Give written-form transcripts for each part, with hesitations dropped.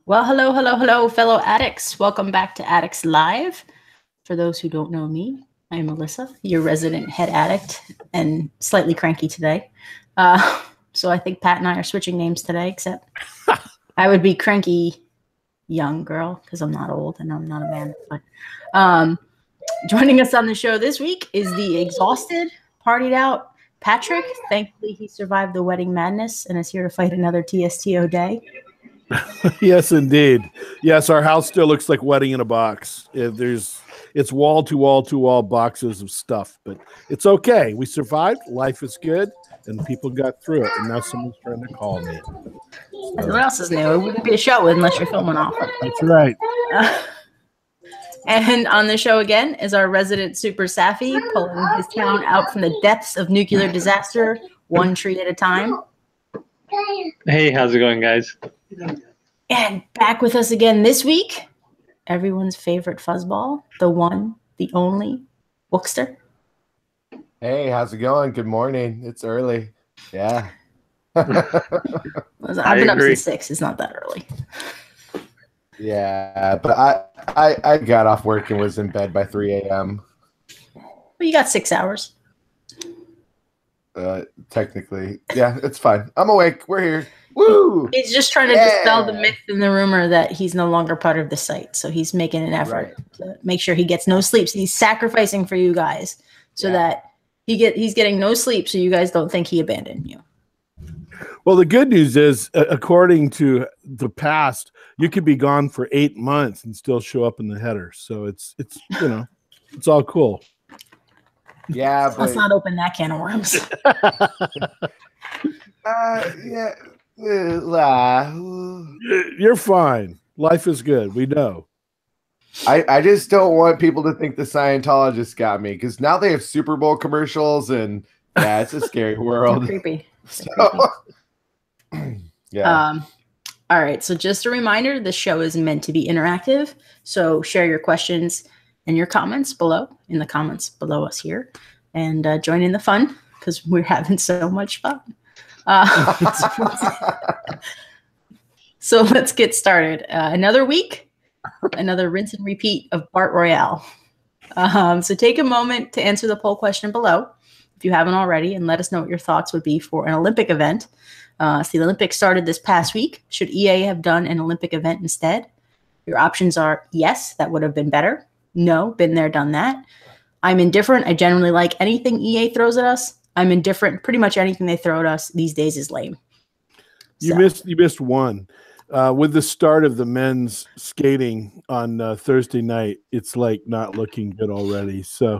Well, hello, hello, hello, fellow addicts. Welcome back to Addicts Live. For those who don't know me, I'm Melissa, your resident head addict, and slightly cranky today. So I think Pat and I are switching names today, except I would be cranky young girl because I'm not old and I'm not a man. But joining us on the show this week is the exhausted, partied out Patrick. Thankfully, he survived the wedding madness and is here to fight another TSTO day. Yes, indeed. Yes, our house still looks like wedding in a box. It's wall to wall to wall boxes of stuff, but it's okay. We survived. Life is good, and people got through it. And now someone's trying to call me. What else is new? It wouldn't be a show unless you're filming off. That's right. And on the show again is our resident Super Safi, pulling his town out from the depths of nuclear disaster, one tree at a time. Hey, how's it going, guys? And back with us again this week, everyone's favorite fuzzball, the one, the only, Bookster. Hey, how's it going? Good morning. It's early. Yeah. I've been up since 6. It's not that early. Yeah, but I got off work and was in bed by 3 a.m. Well, you got 6 hours. Technically. Yeah, it's fine. I'm awake. We're here. Woo! He's just trying to dispel the myth and the rumor that he's no longer part of the site. So he's making an effort to make sure he gets no sleep. So he's sacrificing for you guys so that he's getting no sleep so you guys don't think he abandoned you. Well, the good news is, according to the past, you could be gone for 8 months and still show up in the header. So it's it's all cool. Yeah, but let's not open that can of worms. Yeah. You're fine. Life is good. We know. I just don't want people to think the Scientologists got me, because now they have Super Bowl commercials, and it's a scary world. Creepy. Yeah. All right. So just a reminder, the show is meant to be interactive. So share your questions and your comments below in the comments below us here, and join in the fun because we're having so much fun. So let's get started. Another week, another rinse and repeat of Bart Royale. So take a moment to answer the poll question below if you haven't already, and let us know what your thoughts would be for an Olympic event. So the Olympics started this past week. Should EA have done an Olympic event instead? Your options are yes, that would have been better. No, been there, done that. I'm indifferent. I generally like anything EA throws at us. I'm indifferent. Pretty much anything they throw at us these days is lame. You missed one. With the start of the men's skating on Thursday night, it's like not looking good already. So,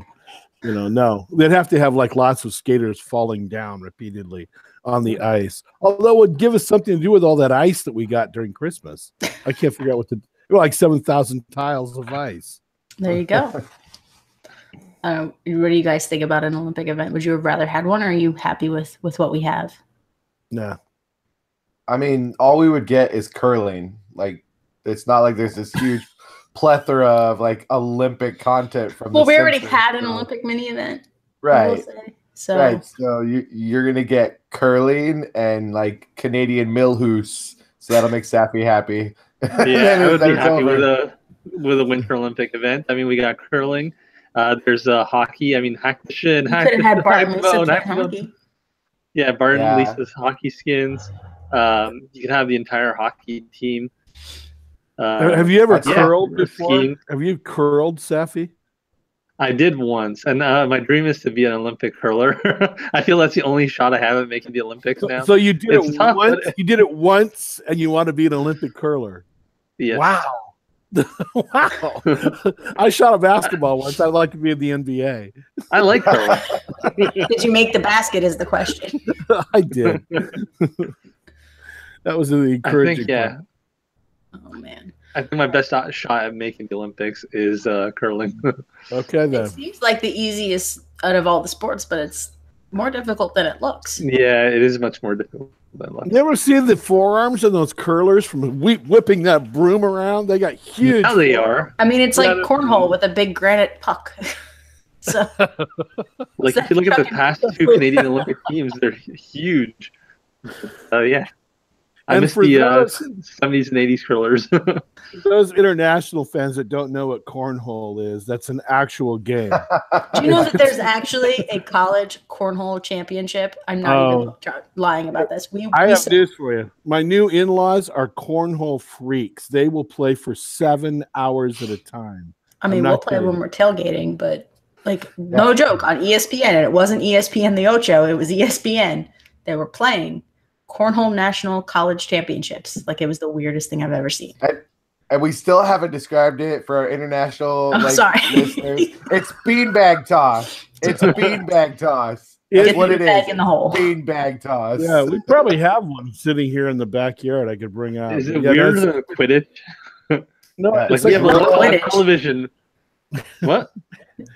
no, they'd have to have like lots of skaters falling down repeatedly on the ice. Although it would give us something to do with all that ice that we got during Christmas. I can't figure out like 7,000 tiles of ice. There you go. What do you guys think about an Olympic event? Would you have rather had one, or are you happy with what we have? Nah. I mean, all we would get is curling. Like, it's not like there's this huge plethora of like Olympic content from. Well, we already had an Olympic mini event, right? So you're gonna get curling and like Canadian millhoose, so that'll make Safi happy. Yeah, I would be happy with a Winter Olympic event. I mean, we got curling. There's hockey. I mean, hack the shin. You could have had Bart and Lisa hockey. Yeah, Bart and Lisa's hockey skins. You can have the entire hockey team. Have you ever curled before? Skiing. Have you curled, Safi? I did once, and my dream is to be an Olympic curler. I feel that's the only shot I have at making the Olympics now. So you did it once. You did it once, and you want to be an Olympic curler. Yes. Wow. Wow. I shot a basketball once. I'd like to be in the NBA. I like curling. Did you make the basket is the question. I did. That was the encouraging part. Oh, man. I think my best shot at making the Olympics is curling. Okay, then. It seems like the easiest out of all the sports, but it's more difficult than it looks. Yeah, it is much more difficult than it looks. You ever see the forearms of those curlers from whipping that broom around? They got huge. Now they are. I mean, it's like cornhole with a big granite puck. So, like if you look at the past 2 Canadian Olympic teams, they're huge. Yeah. I miss the 70s and 80s curlers. Those international fans that don't know what cornhole is, that's an actual game. Do you know that there's actually a college cornhole championship? I'm not even lying about this. I have news for you. My new in-laws are cornhole freaks. They will play for 7 hours at a time. I mean, we'll play when we're tailgating, but no joke, on ESPN, and it wasn't ESPN the Ocho, it was ESPN. They were playing Cornhole National College Championships. Like, it was the weirdest thing I've ever seen. And we still haven't described it for our international sorry. listeners. It's beanbag toss. It's a beanbag toss. That's what it is. In the hole. Beanbag toss. Yeah, we probably have one sitting here in the backyard I could bring out. Is it weird Quidditch? No, it's like a television. What?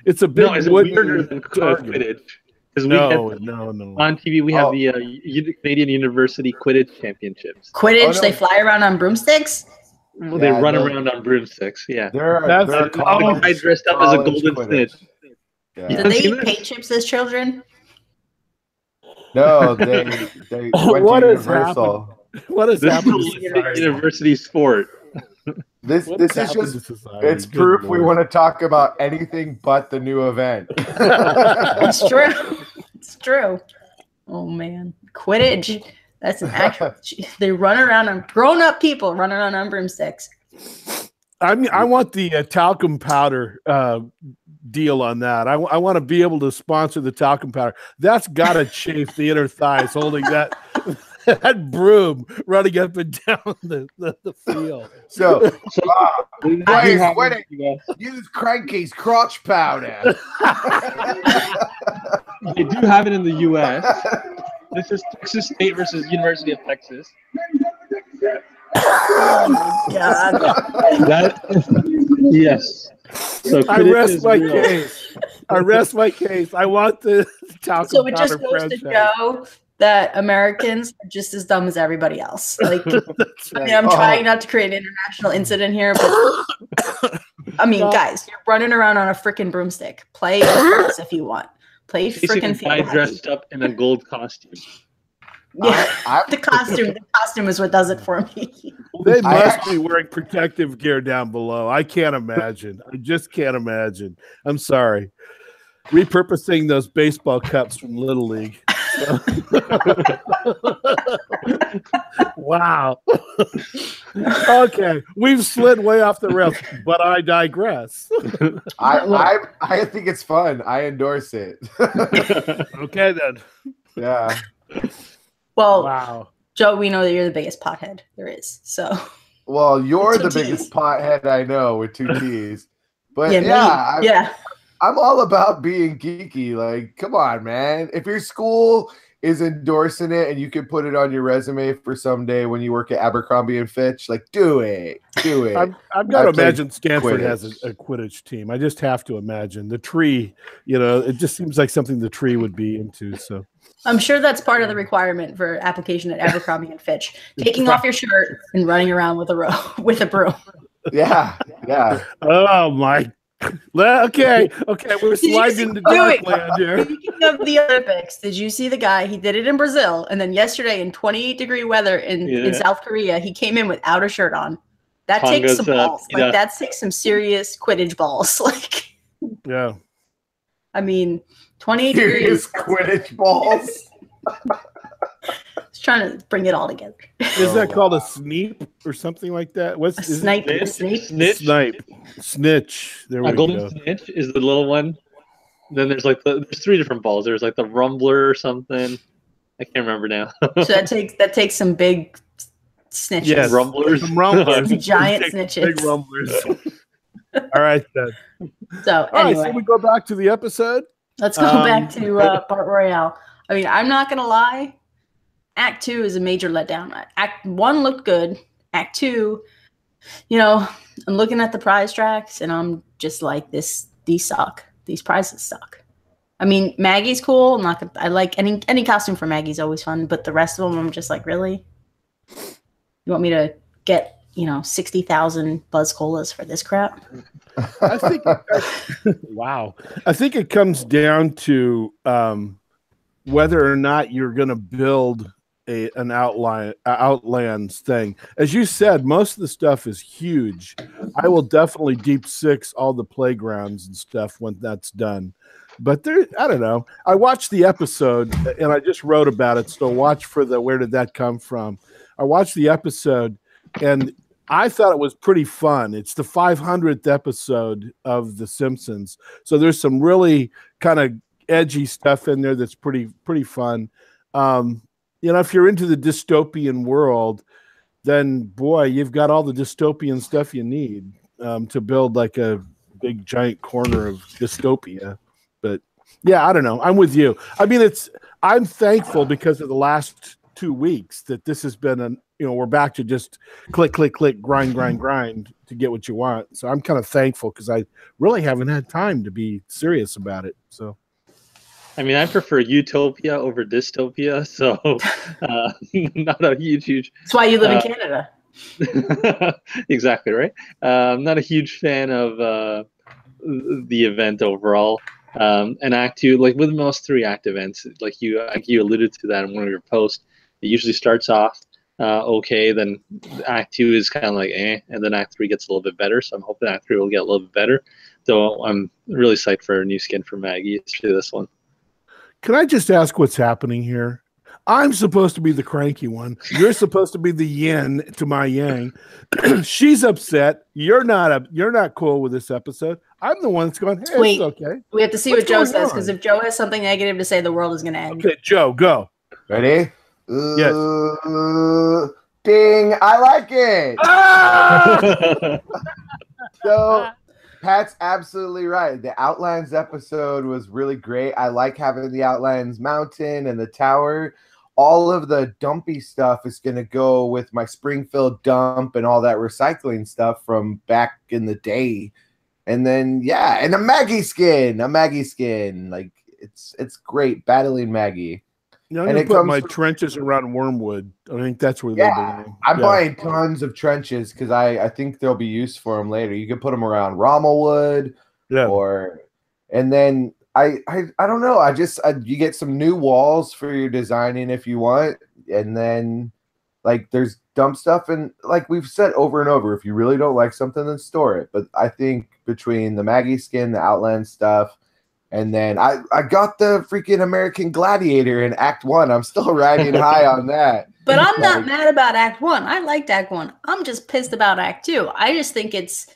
It's a big is it weirder than Quidditch? No. On TV, we have the Canadian University Quidditch Championships. Quidditch, they fly around on broomsticks? Well, they run around on broomsticks, yeah. I dressed up as a golden snitch. Yeah. Did they eat paint chips as children? No, they went to Universal. What is happening? University sport. This is just it's proof we want to talk about anything but the new event. It's true. It's true. Oh man. Quidditch. That's an actual they run around on grown-up people running around on broomsticks. I want the talcum powder deal on that. I want to be able to sponsor the talcum powder. That's got to chafe the inner thighs holding that broom running up and down the field. So use Cranky's crotch powder. They do have it in the U.S. This is Texas State versus University of Texas. Oh my God. Yes. So I rest my case. I want the talcum So it just powder goes to show that Americans are just as dumb as everybody else. Like, I mean, I'm trying not to create an international incident here, but I mean, guys, you're running around on a freaking broomstick. Play if you want. Play freaking guy dressed up in a gold costume. Yeah, the costume is what does it for me. They must be wearing protective gear down below. I can't imagine. I just can't imagine. I'm sorry. Repurposing those baseball cups from Little League. Wow. Okay, we've slid way off the rails, but I digress. I think it's fun. I endorse it. Okay then. Yeah. Well, wow. Joe, we know that you're the biggest pothead there is. So. Well, you're the biggest pothead I know with 2 T's. But I'm all about being geeky. Like, come on, man. If your school is endorsing it and you can put it on your resume for someday when you work at Abercrombie and Fitch, like, do it. I've got to imagine Stanford has a Quidditch team. I just have to imagine. The Tree, it just seems like something the Tree would be into. So I'm sure that's part of the requirement for application at Abercrombie and Fitch. Taking off your shirt and running around with a broom. Yeah. Oh my. Okay, we're sliding into darkland here. Speaking of the Olympics, did you see the guy? He did it in Brazil, and then yesterday in 28-degree weather in South Korea, he came in without a shirt on. That takes some balls. Like, that takes some serious Quidditch balls. Like, yeah. I mean, 28 serious degrees. Quidditch balls. Just trying to bring it all together. Is that called a sneep or something like that? What's a snipe? Snitch. There we go. Golden snitch is the little one. Then there's there's 3 different balls. There's like the rumbler or something. I can't remember now. So that takes some big snitches. Yes, rumblers. Some rumblers. Giant snitches. Big rumblers. All right then. So anyway, so we go back to the episode. Let's go back to Bart Royale. I mean, I'm not gonna lie. Act 2 is a major letdown. Act 1 looked good. Act 2, I'm looking at the prize tracks and I'm just like, these suck. These prizes suck. I mean, Maggie's cool. I like any costume for Maggie's always fun, but the rest of them, I'm just like, really? You want me to get 60,000 Buzz Colas for this crap? I think. Wow. I think it comes down to whether or not you're going to build an Outlands thing. As you said, most of the stuff is huge. I will definitely deep six all the playgrounds and stuff when that's done. But there, I don't know. I watched the episode and I just wrote about it. So watch for the where did that come from? I watched the episode and I thought it was pretty fun. It's the 500th episode of The Simpsons. So there's some really kind of edgy stuff in there that's pretty fun. You know, if you're into the dystopian world, then boy, you've got all the dystopian stuff you need to build like a big giant corner of dystopia. But yeah, I don't know. I'm with you. I mean, I'm thankful because of the last 2 weeks that this has been we're back to just click, grind to get what you want. So I'm kind of thankful because I really haven't had time to be serious about it. So. I mean, I prefer utopia over dystopia, so not a huge. That's why you live in Canada. Exactly right. I'm not a huge fan of the event overall. And Act 2, like with most 3 act events, like you alluded to that in one of your posts, it usually starts off okay, then Act 2 is kind of like and then Act 3 gets a little bit better. So I'm hoping Act 3 will get a little bit better. Though I'm really psyched for a new skin for Maggie, especially this one. Can I just ask what's happening here? I'm supposed to be the cranky one. You're supposed to be the yin to my yang. She's upset. You're not cool with this episode. I'm the one that's going, hey, wait, it's okay. We have to see what Joe says, because if Joe has something negative to say, the world is going to end. Okay, Joe, go. Ready? Yes. Ding! I like it. Ah! So Pat's absolutely right. The Outlands episode was really great. I like having the Outlands mountain and the tower. All of the dumpy stuff is going to go with my Springfield dump and all that recycling stuff from back in the day. And then, yeah, and a Maggie skin. Like, it's great battling Maggie. You know, I'm going to put my trenches around Wormwood. I think that's where they belong. I'm buying tons of trenches because I think there'll be use for them later. You can put them around Rommelwood, and then I don't know. You get some new walls for your designing if you want, and then like there's dump stuff, and like we've said over and over, if you really don't like something, then store it. But I think between the Maggie skin, the Outland stuff. And then I got the freaking American Gladiator in Act 1. I'm still riding high on that. But I'm not mad about Act 1. I liked Act 1. I'm just pissed about Act 2. I just think it's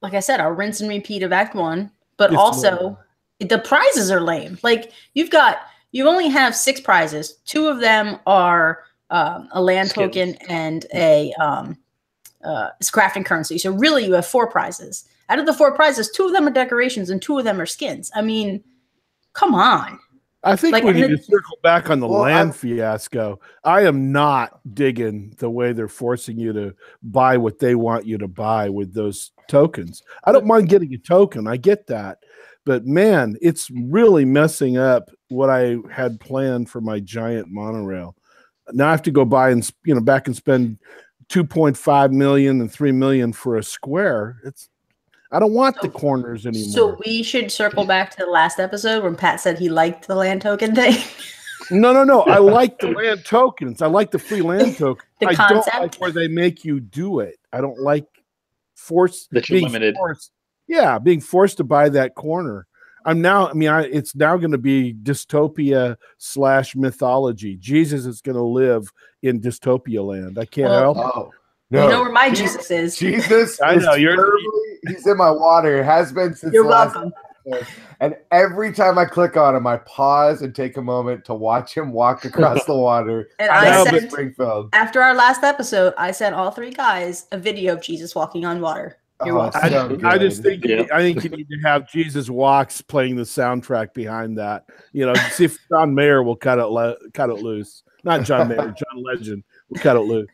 like I said, a rinse and repeat of Act 1. But also, the prizes are lame. Like you only have 6 prizes. 2 of them are a land token and a crafting currency. So really, you have 4 prizes. Out of the 4 prizes, 2 of them are decorations and 2 of them are skins. I mean, come on. I think we need to circle back on the land fiasco. I am not digging the way they're forcing you to buy what they want you to buy with those tokens. I don't mind getting a token. I get that. But, man, it's really messing up what I had planned for my giant monorail. Now I have to go buy and back and spend $2.5 million and $3 million for a square. I don't want the corners anymore. So we should circle back to the last episode when Pat said he liked the land token thing. No. I like the land tokens. I like the free land token. I don't like where they make you do it. I don't like being limited. Being forced to buy that corner. It's now going to be dystopia / mythology. Jesus is going to live in dystopia land. I can't help it. No. You know where my Jesus is. Jesus, I know he's in my water. Has been since. You're welcome. And every time I click on him, I pause and take a moment to watch him walk across the water. And I sent Springfield. After our last episode, I sent all 3 guys a video of Jesus walking on water. You're welcome. I just think I think you need to have Jesus Walks playing the soundtrack behind that. See if John Mayer will cut it loose. Not John Mayer, John Legend will cut it loose.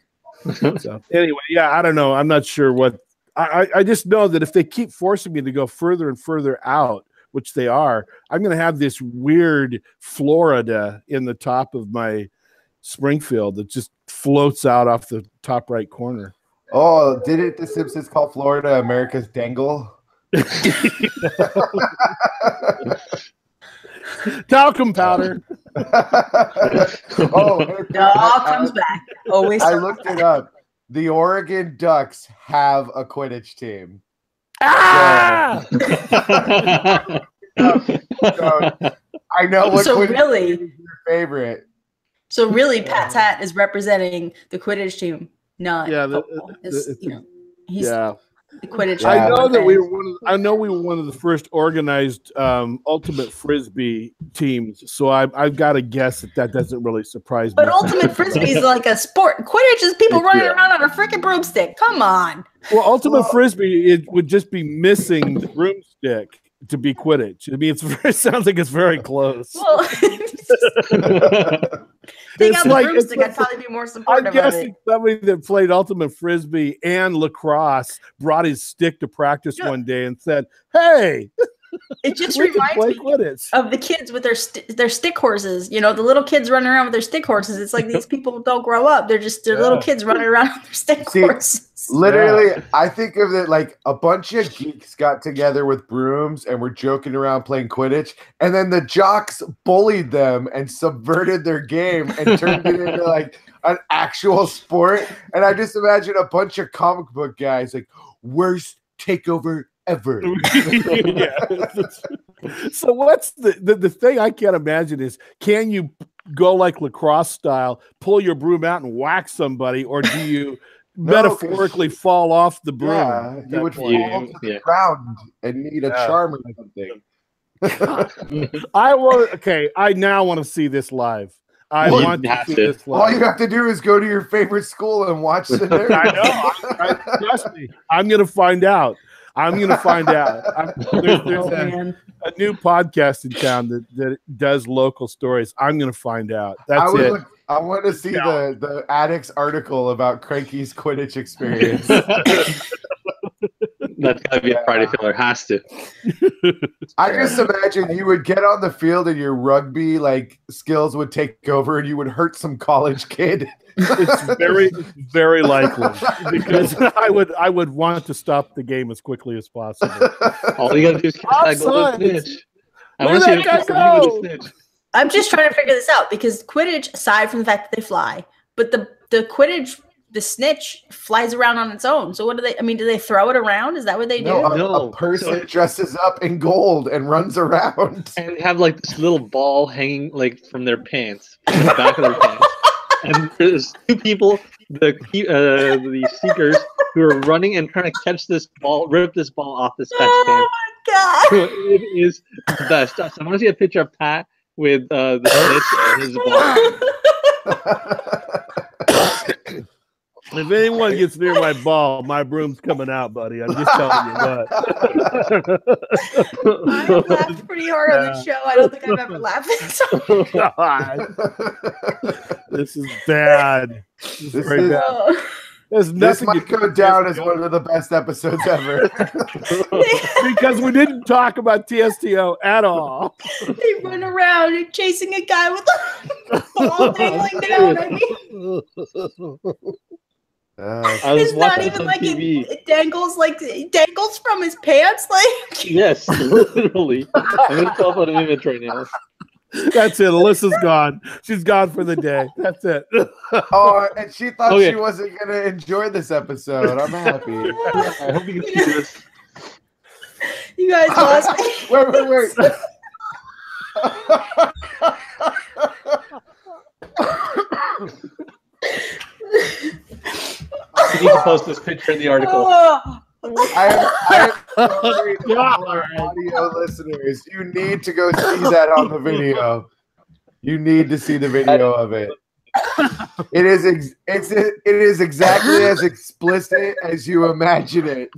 So anyway, I don't know. I'm not sure what I just know that if they keep forcing me to go further and further out, which they are, I'm going to have this weird Florida in the top of my Springfield that just floats out off the top right corner. Oh, didn't the Simpsons call Florida America's Dangle? Talcum powder. Oh, it all comes back. Always. I looked it up. The Oregon Ducks have a Quidditch team. Ah! So I know what so Quidditch really is your favorite. So really, Pat's hat is representing the Quidditch team, not football. He's the Quidditch. Yeah. I know that we were one of the first organized ultimate frisbee teams. So I've got to guess that doesn't really surprise me. But ultimate frisbee is like a sport. Quidditch is people running around on a freaking broomstick. Come on. Well, ultimate frisbee, it would just be missing the broomstick to be Quidditch. I mean, it sounds like it's very close. Well, take out the broomstick, I'd probably be more supportive of it. I'm guessing somebody that played ultimate frisbee and lacrosse brought his stick to practice one day and said, "Hey, it just reminds me of the kids with their stick horses. You know, the little kids running around with their stick horses. It's like these people don't grow up. They're little kids running around with their stick horses." Literally, I think of it like a bunch of geeks got together with brooms and were joking around playing Quidditch, and then the jocks bullied them and subverted their game and turned it into like an actual sport. And I just imagine a bunch of comic book guys like, worst takeover ever. So what's the thing I can't imagine is, can you go like lacrosse style, pull your broom out and whack somebody, or do you metaphorically fall off the broom? Yeah, you would fall to the ground and need a charm or something. I now want to see this live. I want to see this live. All you have to do is go to your favorite school and watch the narrative. I know. Trust me. I'm going to find out. There's a new podcast in town that does local stories. I'm going to find out. That's it. I want to see the Addicts article about Cranky's Quidditch experience. That's got to be a Friday filler. Has to. I just imagine you would get on the field and your rugby skills would take over and you would hurt some college kid. It's very, very likely, because I would want to stop the game as quickly as possible. All you gotta do is catch that golden snitch. I want to see a snitch. I'm just trying to figure this out, because Quidditch, aside from the fact that they fly, but the Quidditch, the snitch flies around on its own. So what do they? I mean, do they throw it around? Is that what they do? A person dresses up in gold and runs around, and they have this little ball hanging from their pants, from the back of their pants. And there's two people, the seekers, who are running and trying to catch this ball, rip this ball off this guy's pants. Oh my god! So it is the best. So I want to see a picture of Pat with the snitch and his ball. If anyone gets near my ball, my broom's coming out, buddy. I'm just telling you what. I laughed pretty hard on this show. I don't think I've ever laughed so God. This is bad. This is very bad. This might go down as one of the best episodes ever. Because we didn't talk about TSTO at all. They run around and chasing a guy with a ball dangling down. I mean, it's not even it dangles from his pants, Yes, literally. I'm gonna pull up an image right now. That's it. Alyssa's gone. She's gone for the day. That's it. Oh, and she thought she wasn't gonna enjoy this episode. I'm happy. I hope you can see this. You guys lost me. Wait. You need to post this picture in the article. I am audio listeners. You need to go see that on the video. You need to see the video of it. It is exactly as explicit as you imagine it.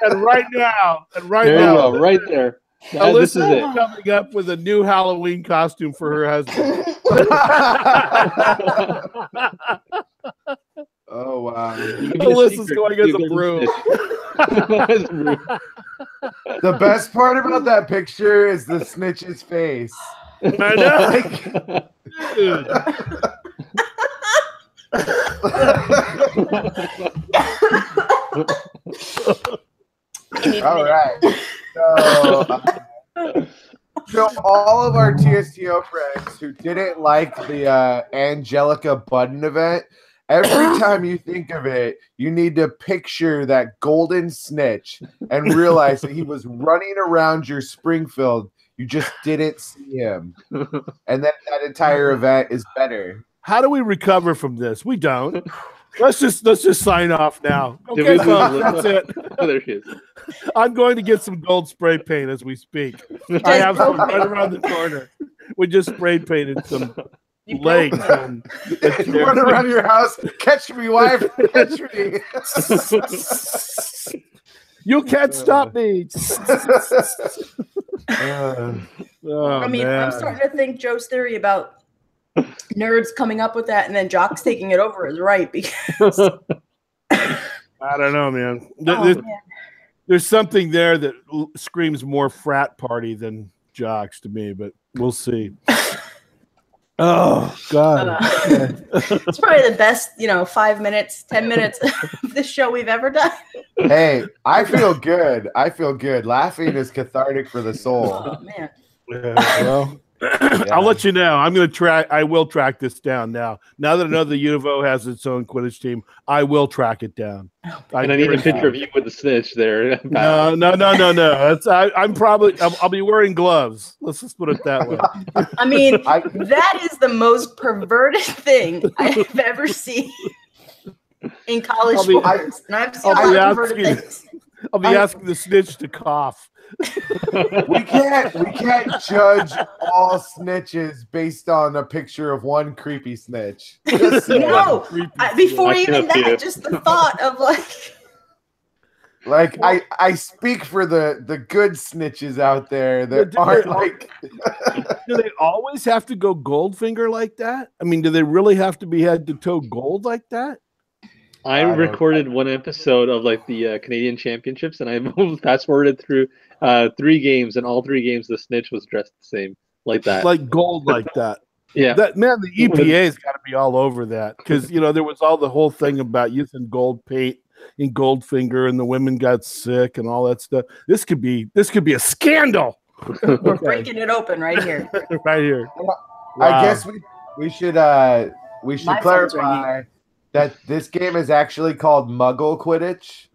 And right now, right there. This is it. Coming up with a new Halloween costume for her husband. Oh wow! Alyssa's going as a broom. The best part about that picture is the snitch's face. I know. Dude. All right. So, So all of our TSTO friends who didn't like the Angelica Budden event, every time you think of it, you need to picture that golden snitch and realize that he was running around your Springfield. You just didn't see him. And then that entire event is better. How do we recover from this? We don't. Let's just sign off now. Okay, that's it. There she is. I'm going to get some gold spray paint as we speak. I have some right around the corner. We just spray painted some legs. You run around your house. Catch me, wife. Catch me. You can't stop me. I mean, man. I'm starting to think Joe's theory about nerds coming up with that and then jocks taking it over is right, because I don't know, man. There's something there that screams more frat party than jocks to me, but we'll see. Oh God. It's probably the best, 5 minutes, 10 minutes of this show we've ever done. Hey, I feel good. Laughing is cathartic for the soul. Oh man. Yeah, well, I'll let you know. I will track this down now. Now that I know the Univo has its own Quidditch team, I will track it down. And I need a picture of you with the snitch there. No. I'll be wearing gloves. Let's just put it that way. I mean, that is the most perverted thing I've ever seen in college sports. And I've seen a lot of perverted things. I'll be asking the snitch to cough. We can't judge all snitches based on a picture of one creepy snitch. No, before even that, just the thought of I speak for the good snitches out there that aren't like. Do they always have to go Goldfinger like that? I mean, do they really have to be head to toe gold like that? I recorded one episode of the Canadian Championships, and I fast forwarded through 3 games, and all 3 games the snitch was dressed the same, like that, like gold, like that. Yeah, that man, the EPA's got to be all over that, because there was all the whole thing about using gold paint in Goldfinger, and the women got sick and all that stuff. This could be a scandal. We're breaking it open right here. Right here. Wow. I guess we should clarify that this game is actually called Muggle Quidditch.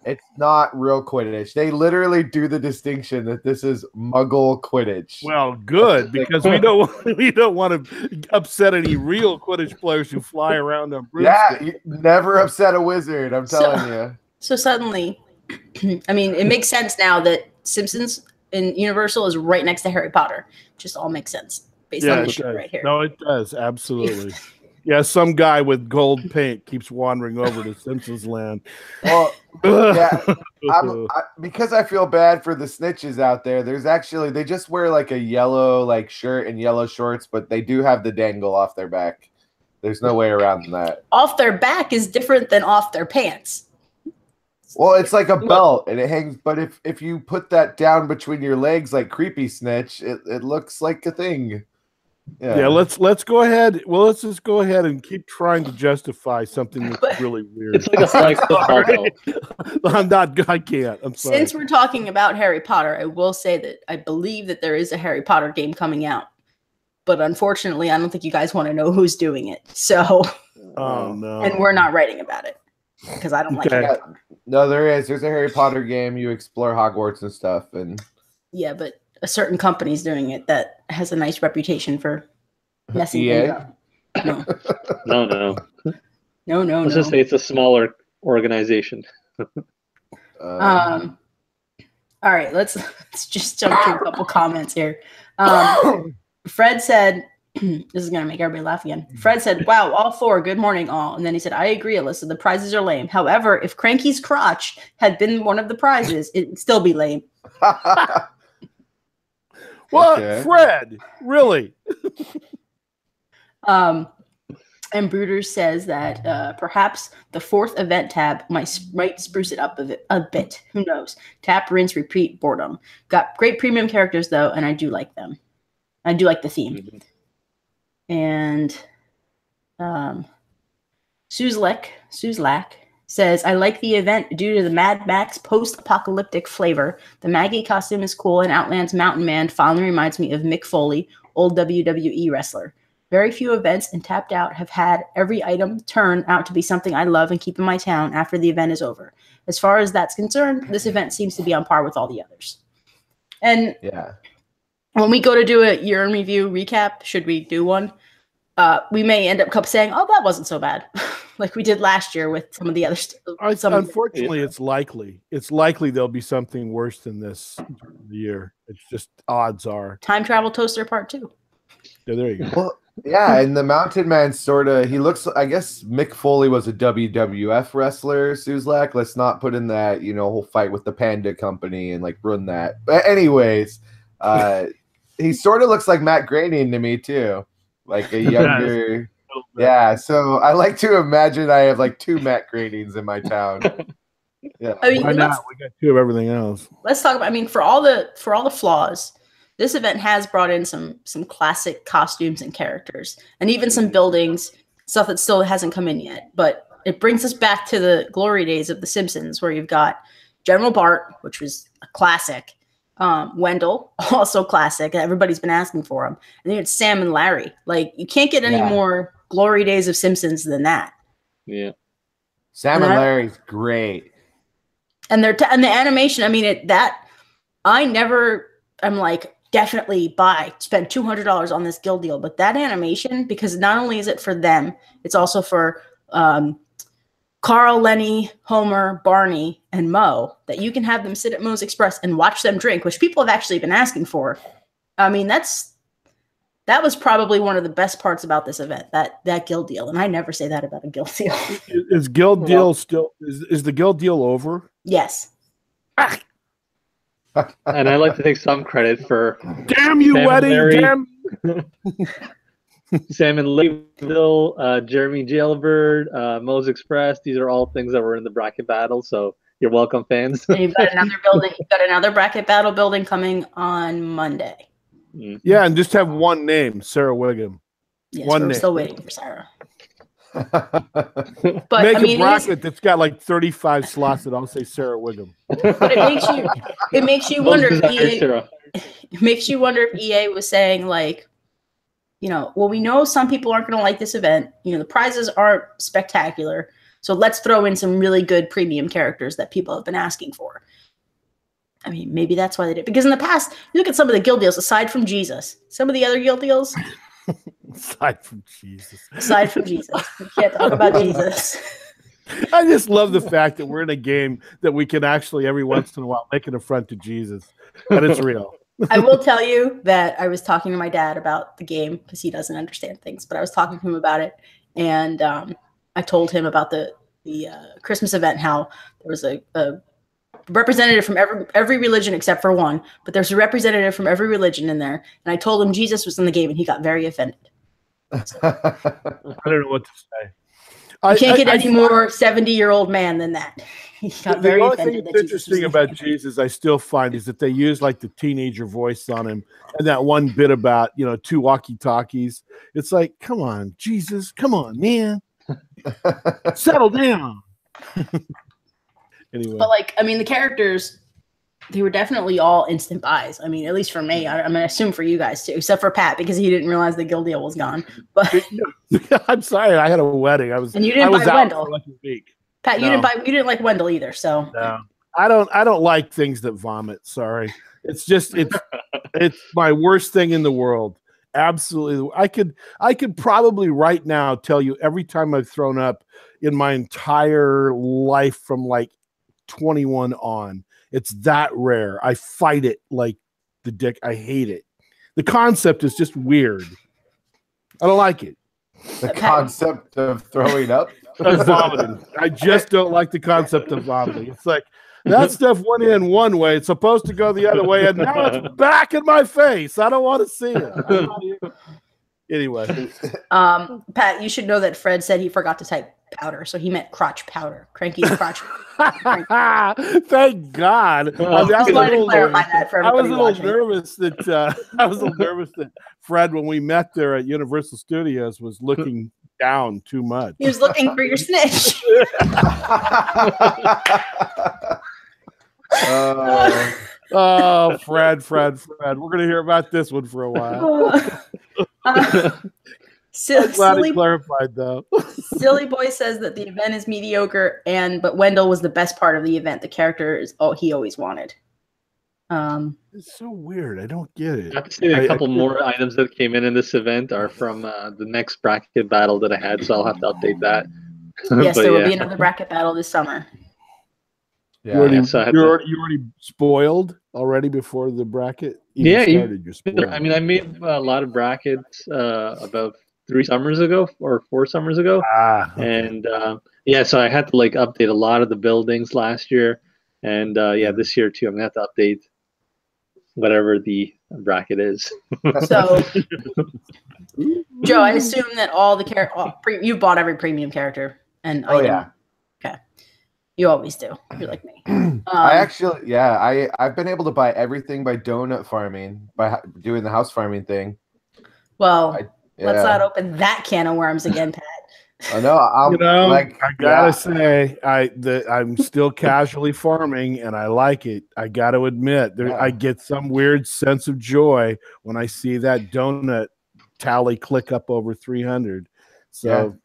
It's not real Quidditch. They literally do the distinction that this is Muggle Quidditch. Well, good, because we don't want to upset any real Quidditch players who fly around on broomsticks. Yeah, you never upset a wizard, I'm telling you. So suddenly, I mean, it makes sense now that Simpsons in Universal is right next to Harry Potter. Just all makes sense based on this show right here. No, it does, absolutely. Yeah, some guy with gold paint keeps wandering over to Simpsons Land. Well, yeah, because I feel bad for the snitches out there. There's actually, they just wear a yellow shirt and yellow shorts, but they do have the dangle off their back. There's no way around that. Off their back is different than off their pants. Well, it's like a belt and it hangs, but if you put that down between your legs like Creepy Snitch, it looks like a thing. Yeah, let's go ahead. Well, let's just go ahead and keep trying to justify something that's really weird. It's like a flag football belt. I can't. I'm sorry. Since we're talking about Harry Potter, I will say that I believe that there is a Harry Potter game coming out. But unfortunately, I don't think you guys want to know who's doing it. So, oh no. And we're not writing about it because I don't like it. No, there is. There's a Harry Potter game. You explore Hogwarts and stuff. And yeah, but a certain company's doing it that has a nice reputation for messing things up. No. Let's just say it's a smaller organization. All right, let's just jump to a couple comments here. Fred said, this is going to make everybody laugh again. Fred said, wow, all 4, good morning, all. And then he said, I agree, Alyssa, the prizes are lame. However, if Cranky's crotch had been one of the prizes, it'd still be lame. What? Okay. Fred? Really? And Bruder says that perhaps the 4th event tab might spruce it up a bit. Who knows? Tap, rinse, repeat, boredom. Got great premium characters, though, and I do like them. I do like the theme. Mm-hmm. And Suzlak says, I like the event due to the Mad Max post-apocalyptic flavor. The Maggie costume is cool, and Outland's Mountain Man fondly reminds me of Mick Foley, old WWE wrestler. Very few events in Tapped Out have had every item turn out to be something I love and keep in my town after the event is over. As far as that's concerned, this event seems to be on par with all the others. And when we go to do a year in review recap, should we do one? We may end up saying, "Oh, that wasn't so bad," like we did last year with some of the others. Unfortunately, it's likely. It's likely there'll be something worse than this year. It's just odds are. Time Travel Toaster Part 2. Yeah, there you go. Well, yeah, and the Mountain Man he looks. I guess Mick Foley was a WWF wrestler. Suzlak. Let's not put in that whole fight with the Panda Company and like ruin that. But anyways, he sort of looks like Matt Groening to me too. Like a younger, So I like to imagine I have like 2 Matt Groenings in my town. Yeah, I mean, why not? We got 2 of everything else. Let's talk about. I mean, for all the flaws, this event has brought in some classic costumes and characters, and even some buildings, stuff that still hasn't come in yet. But it brings us back to the glory days of The Simpsons, where you've got General Bart, which was a classic. Wendell, also classic. Everybody's been asking for him. And then it's Sam and Larry. Like, you can't get any more glory days of Simpsons than that. Yeah, Sam and Larry's great. And and the animation. I mean, I'm like, definitely spend $200 on this guild deal. But that animation, because not only is it for them, it's also for Carl, Lenny, Homer, Barney, and Moe, that you can have them sit at Moe's Express and watch them drink, which people have actually been asking for. I mean, that was probably one of the best parts about this event, that guild deal. And I never say that about a guild deal. Is guild deal still is the guild deal over? Yes. And I like to take some credit for damn you, wedding, damn. Sam and Lakeville, Jeremy Jailbird, Moe's Express. These are all things that were in the bracket battle. So you're welcome, fans. And you've got another building. You've got another bracket battle building coming on Monday. Yeah, and just have one name, Sarah Wiggum. Yes, we're still waiting for Sarah. But make a bracket that's got like 35 slots that I'll say Sarah Wiggum. But it makes you wonder if EA was saying, like, well, we know some people aren't going to like this event. The prizes aren't spectacular. So let's throw in some really good premium characters that people have been asking for. I mean, maybe that's why they did. Because in the past, you look at some of the guild deals, aside from Jesus, some of the other guild deals. Aside from Jesus. We can't talk about Jesus. I just love the fact that we're in a game that we can actually every once in a while make an affront to Jesus. But it's real. I will tell you that I was talking to my dad about the game because he doesn't understand things, but I was talking to him about it, and I told him about the Christmas event, how there was a representative from every religion except for one, but there's a representative from every religion in there, and I told him Jesus was in the game, and he got very offended. So, I don't know what to say. You can't get any more 70-year-old man than that. He got very the only offended. thing that's interesting about Jesus, I still find, is that they use like the teenager voice on him, and that one bit about 2 walkie-talkies. It's like, come on, Jesus, come on, man, settle down. Anyway, but like, I mean, the characters, they were definitely all instant buys. I mean, at least for me. I'm gonna assume for you guys too, except for Pat, because he didn't realize the guild deal was gone. But I'm sorry, I had a wedding. And you didn't buy Wendell. For like a week. Pat, you didn't like Wendell either. So no, I don't like things that vomit. Sorry, it's my worst thing in the world. Absolutely, I could probably right now tell you every time I've thrown up in my entire life from like 21 on. It's that rare. I fight it like the dick. I hate it. The concept is just weird. I don't like it. The concept of throwing up? Vomiting. I just don't like the concept of vomiting. It's like that stuff went in one way. It's supposed to go the other way, and now it's back in my face. I don't want to see it. Anyway. Pat, you should know that Fred said he forgot to type powder, so he meant crotch powder. Cranky's crotch. Thank God. I was a little nervous that Fred, when we met there at Universal Studios, was looking down too much. He was looking for your snitch. Oh, Fred. We're going to hear about this one for a while. Silly clarified though. Silly Boy says that the event is mediocre, but Wendell was the best part of the event. The character is he always wanted. It's so weird. I don't get it. I have to say a couple more items that came in this event are from the next bracket battle that I had, so I'll have to update that. Yes, there will be another bracket battle this summer. Yeah, you're already spoiled already before the bracket even started. You're spoiled. I mean, I made a lot of brackets about 3 summers ago or 4 summers ago. Okay. And so I had to update a lot of the buildings last year, and this year too I'm gonna have to update whatever the bracket is. So, Joe, I assume that all the you bought every premium character and item. Okay, you always do. You're like me. I've been able to buy everything by donut farming, by doing the house farming thing. Well, let's not open that can of worms again, Pat. I know. I gotta say, I'm still casually farming, and I like it. I got to admit, I get some weird sense of joy when I see that donut tally click up over 300. So,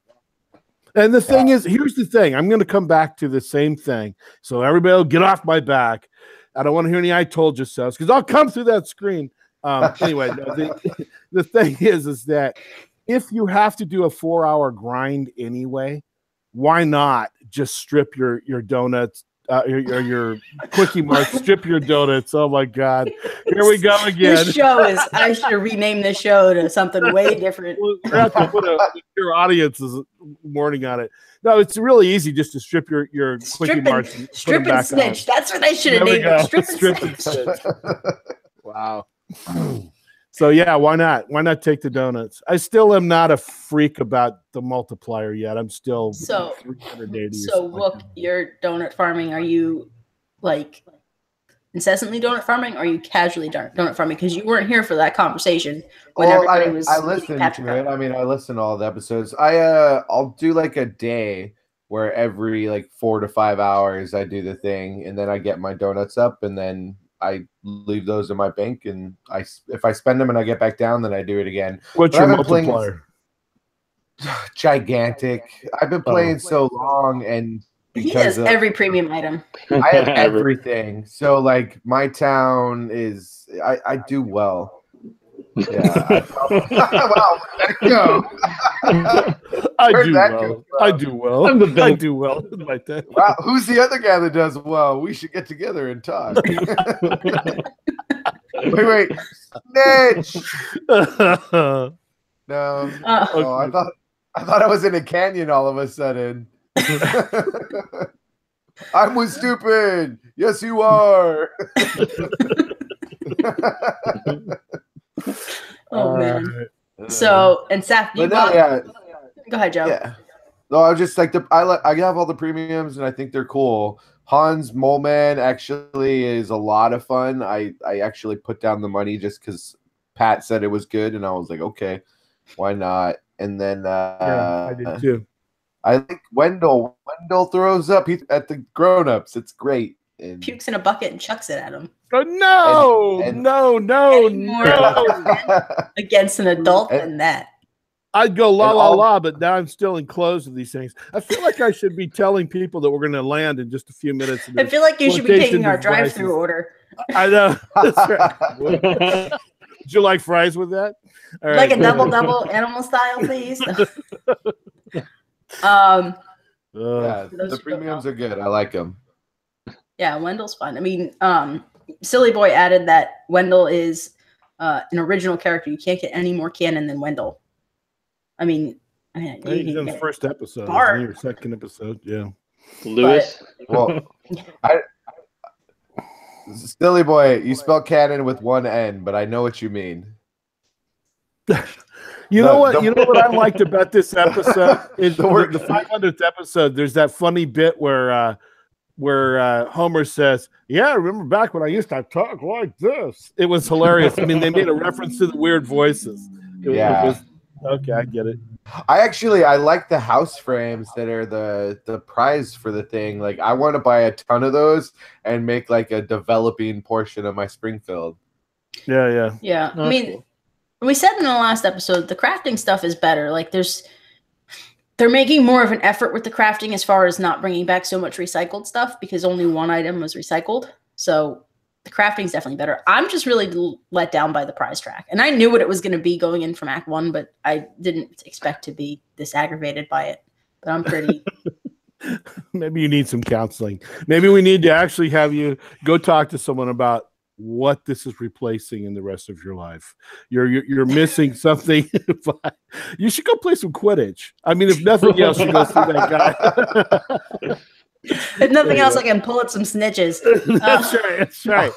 and the thing is, here's the thing. I'm going to come back to the same thing. So everybody will get off my back. I don't want to hear any "I told you so" because I'll come through that screen. Anyway, the thing is that if you have to do a 4-hour grind anyway, why not just strip your donuts, your Quickie Mart, strip your donuts? Oh my God, here we go again. This show is. I should rename this show to something way different. We'll have to put your audience's warning on it. No, it's really easy just to strip your Quickie Marts. Strip and snitch. That's what they should have named it. Strip and snitch. Wow. So yeah, why not? Why not take the donuts? I still am not a freak about the multiplier yet. I'm still 380. So look, you're donut farming. Are you incessantly donut farming, or are you casually donut farming? Because you weren't here for that conversation when everybody was. I listened to it. I mean, I listened to all the episodes. I'll do a day where every 4 to 5 hours I do the thing, and then I get my donuts up, and then I leave those in my bank, and if I spend them and I get back down, then I do it again. What's your multiplier? Gigantic. I've been playing so long, and he has every premium item. I have everything. So my town is I do well. Yeah. Wow, let go. I do well. I do well in my town. Wow, who's the other guy that does well? We should get together and talk. wait. Snitch. No. I thought I was in a canyon all of a sudden. I was stupid. Yes, you are. Oh man. So and Saf, you bought. Go ahead, Joe. Yeah. No, I was just I have all the premiums and I think they're cool. Hans Moleman actually is a lot of fun. I actually put down the money just because Pat said it was good, and I was like, okay, why not? And then I did too. I think Wendell throws up at the grown-ups. It's great. And pukes in a bucket and chucks it at him. Oh, no. Against an adult than that. I'd go la, but now I'm still enclosed with these things. I feel like I should be telling people that we're going to land in just a few minutes. I feel like you should be taking our drive-through order. I know. That's right. Would you like fries with that? All right. A double animal style, please. The premiums are good. I like them. Yeah, Wendell's fun. I mean, Silly Boy added that Wendell is an original character. You can't get any more canon than Wendell. I mean he's in the first episode, or second episode, yeah. Lewis. Silly Boy, you spell canon with one N, but I know what you mean. You know what I liked about this episode is the 500th episode. There's that funny bit where Homer says, "Yeah, I remember back when I used to talk like this." It was hilarious. I mean, they made a reference to the weird voices. Okay, I get it. I like the house frames that are the prize for the thing. Like I want to buy a ton of those and make like a developing portion of my Springfield. Yeah. I mean, cool. We said in the last episode the crafting stuff is better. Like they're making more of an effort with the crafting as far as not bringing back so much recycled stuff because only one item was recycled. So the crafting is definitely better. I'm just really let down by the prize track. And I knew what it was going to be going in from Act 1, but I didn't expect to be this aggravated by it. But I'm pretty... Maybe you need some counseling. Maybe we need to actually have you go talk to someone about what this is replacing in the rest of your life. You're missing something. You should go play some Quidditch. I mean, if nothing else, you go see that guy. If nothing else, I can pull at some snitches. That's right.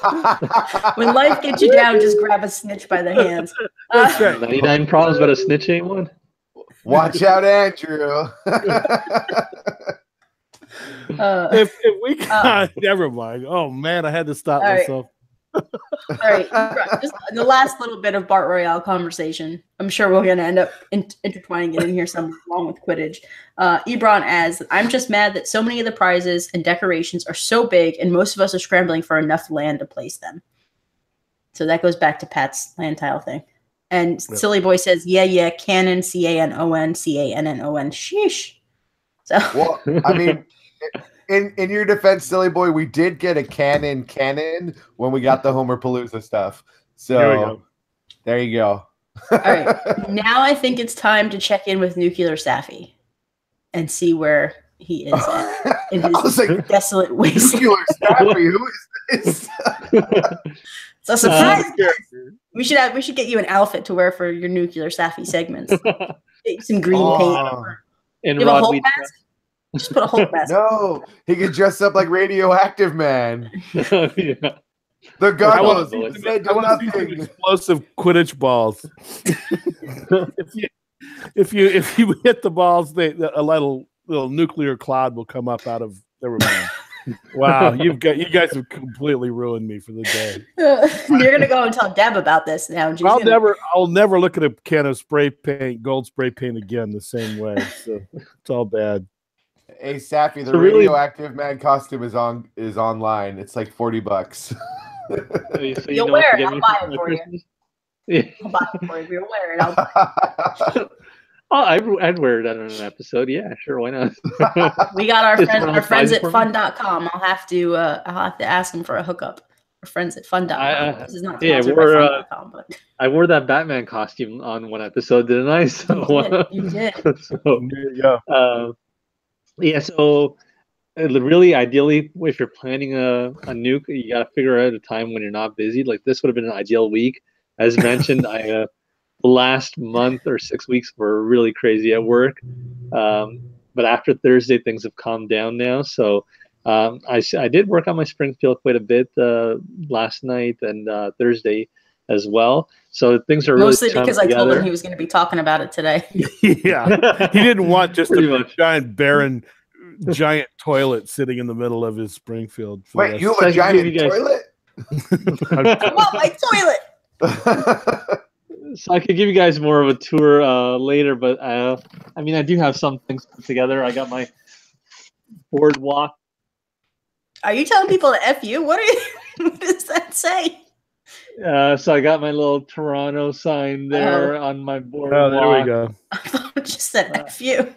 When life gets you down, just grab a snitch by the hands. That's right. 99 problems, but a snitch ain't one. Watch out, Andrew. If we never mind. Oh man, I had to stop myself. All right, just the last little bit of Bart Royale conversation. I'm sure we're going to end up intertwining it in here somewhere along with Quidditch. Ebron adds, I'm just mad that so many of the prizes and decorations are so big and most of us are scrambling for enough land to place them. So that goes back to Pat's land tile thing. And Silly Boy says, yeah, Cannon, Canon, Cannon. Sheesh. So, well, I mean... In your defense, Silly Boy, we did get a cannon when we got the Homer Palooza stuff. So there you go. All right. Now I think it's time to check in with Nuclear Safi and see where he is at in his desolate waste. Nuclear Safi, who is this? It's a surprise. We should get you an outfit to wear for your Nuclear Safi segments. Get some green paint. And you have a whole mask? Just put a whole mask. No, he could dress up like Radioactive Man. Yeah. The goggles. I want to see explosive Quidditch balls. if you hit the balls, a little nuclear cloud will come up out of. Never mind. Wow, you guys have completely ruined me for the day. You're gonna go and tell Deb about this now. I'll never look at a can of gold spray paint again the same way. So it's all bad. Hey Safi, the Radioactive Man costume is online. It's like $40. You'll wear it. I'll buy it for you. Yeah. I'll buy it for you. You'll wear it. I'll buy it. I'd wear it on an episode. Yeah, sure. Why not? We got our friends at fun.com. I'll have to ask them for a hookup. Our friends at fun.com. This is not sponsored by fun.com, but I wore that Batman costume on one episode, didn't I? So you did. So there you go. Yeah, so really, ideally, if you're planning a nuke, you got to figure out a time when you're not busy. Like this would have been an ideal week. As mentioned, the last month or 6 weeks were really crazy at work. But after Thursday, things have calmed down now. So I did work on my Springfield quite a bit last night and Thursday as well. So things are mostly really because I told him he was going to be talking about it today. Yeah, he didn't want just a giant barren giant toilet sitting in the middle of his Springfield. Wait, you have a giant toilet? I want my toilet. So I could give you guys more of a tour later, but I mean, I do have some things put together. I got my boardwalk. Are you telling people to F you? What does that say? So I got my little Toronto sign there on my boardwalk. Oh, there we go. I thought it just said F you.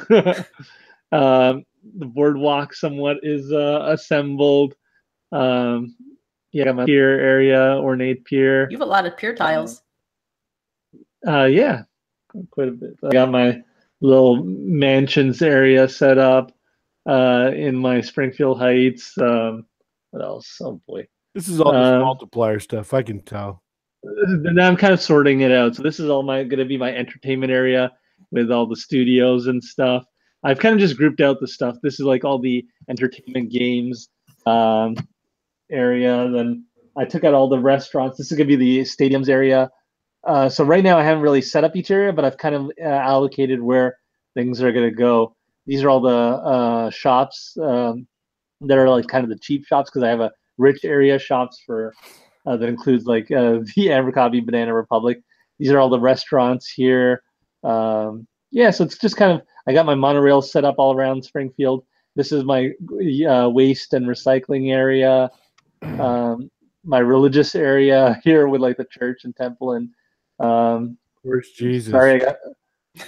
The boardwalk somewhat is assembled. Yeah, I got my pier area, ornate pier. You have a lot of pier tiles. Yeah, quite a bit. I got my little mansions area set up in my Springfield Heights. What else? Oh boy. This is all this multiplier stuff. I can tell. And I'm kind of sorting it out. So this is all going to be my entertainment area with all the studios and stuff. I've kind of just grouped out the stuff. This is like all the entertainment games area. Then I took out all the restaurants. This is going to be the stadiums area. So right now I haven't really set up each area, but I've kind of allocated where things are going to go. These are all the shops that are like kind of the cheap shops because I have a rich area shops for that includes like the Abercrombie Banana Republic. These are all the restaurants here. Yeah, so it's just kind of, I got my monorail set up all around Springfield. This is my waste and recycling area, my religious area here with like the church and temple. And where's Jesus? Sorry,